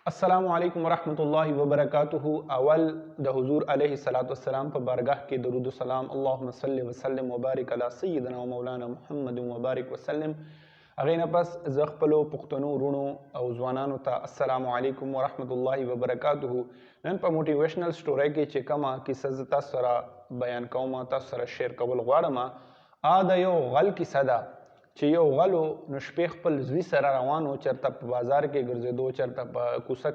अस्सलामु अलैकुम वरहमतुल्लाहि वबरकातुहु। अवल द हुजूर अलैहिस्सलाम पर बारगाह के दरूद सलाम अल्लाहुम्मा सल्लि व सल्लिम व बारिक अला सय्यिदना व मौलाना मुहम्मद व बारिक वसल्लम। अगेन पस ज खपलो पुख्तनो रुणो او ځوانانو ته अस्सलामु अलैकुम वरहमतुल्लाहि वबरकातुहु। नन په موټیویشنل سټوري کې چې کومه کیسه تاسو سره بیان کوم تاسو سره شیر کول غواړم ا د یو غل کیسه ده چې یو غلو نو شپې خپل زوی سره روانو چرته په بازار کې ګرځېدو چرته په کوڅه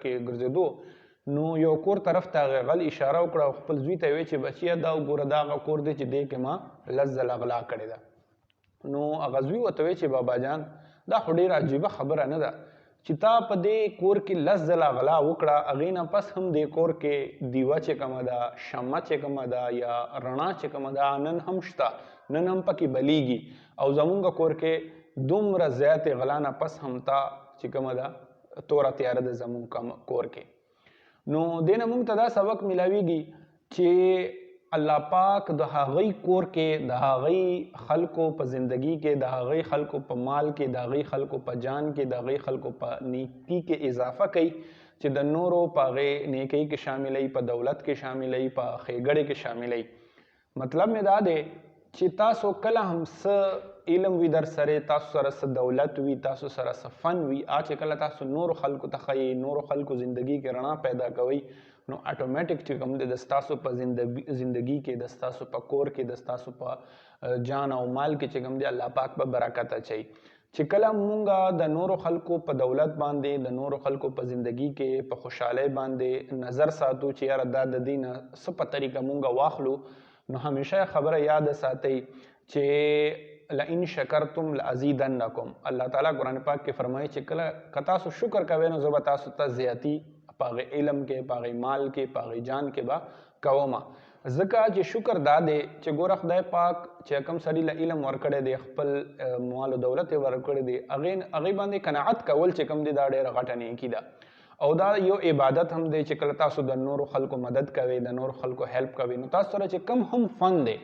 کې ګرځېدو نو یو کور طرف ته غل اشاره وکړه خپل زوی ته وی چې بچیا دا وګوره دا کور دی چې دې کې ما لزل اغلا کړی ده نو هغه زوی ورته وی چې بابا جان دا خو ډېره عجیبه خبره نه ده چې تا په دې کور کې لزل اغلا وکړه هغې نه پس هم دې کور کې دیوه چې کومه ده شمه چې کومه ده یا رڼا چې کومه ده نن هم شته نن هم پکې بلیږي او زمونږ کور کې دومره زیات غلا نه پس هم تا چې کومه ده توره تیاره ده زمونږ کور کې نو دې نه مونږ ته دا سبق ملاویږي چې الله پاک د هغوی کور کې د هغوی خلکو په زندگی کې د هغوی خلکو په مال کې د هغوی خلکو په جان کې د هغوی خلکو په نیکی کې اضافه کوي چې د نورو په هغې نیکی کې شاملوي په دولت کې شاملوي په ښېګړې کې شاملوي مطلب مې دا دی چې تاسو کله هم څه علم وي در سره تاسو سره څه دولت وي تاسو سره څه فن وي چې کله تاسو نورو خلکو ته ښایي نورو خلکو زندگی کې رڼا پیدا کوئ نو اټومیټک چې کوم دی د ستاسو په زندگی کې د ستاسو په کور کې د ستاسو په جان او مال کې چې کوم دی الله پاک به برکت اچوي چې کله مونږ د نورو خلکو په دولت باندې د نورو خلکو په زندگی کې په خوشحالۍ باندې نظر ساتو چې یاره دا د دې نه څه په طریقه مونږ واخلو نو همیشه خبره یاد ساتئ چې لئن شکرتم لازیدنکم الله تعالی قرآن پاک کې فرمایي چې کله که تاسو شکر کوئ نو زه به تاسو ته زیاتی په هغې علم کې په هغې مال کې په هغې جان کې به کومه ځکه چې شکر دا دی چې ګوره خدای پاک چې کوم سړي له علم ورکړی دی خپل مال او دولت یې ورکړی دی هغې باندې قناعت کول چې کوم دی دا ډېره غټه نیکي ده او دا یو عبادت هم دی چې کله تاسو د نورو خلکو مدد کوئ د نورو خلکو هیلپ کوئ نو تاسو سره چې کم هم فن دی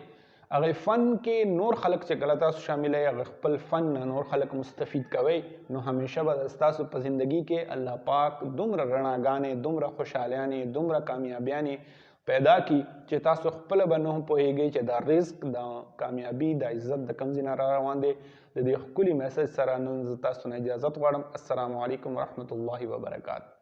هغې فن کې نور خلک چې کله تاسو شاملوئ هغه خپل فن نه نور خلک مستفید کوئ نو همیشه به ستاسو په زندگی کې الله پاک دومره رڼاګانې دومره خوشحالیانې دومره کامیابیانې پیدا کی چې تاسو خپله به نه پوهیږئ چې دا رزق د کامیابي د عزت د کوم ځای نه را روان دی د دې ښکلي میسج سره نن زه تاسو نه اجازت غواړم السلام علیکم ورحمة الله وبرکاته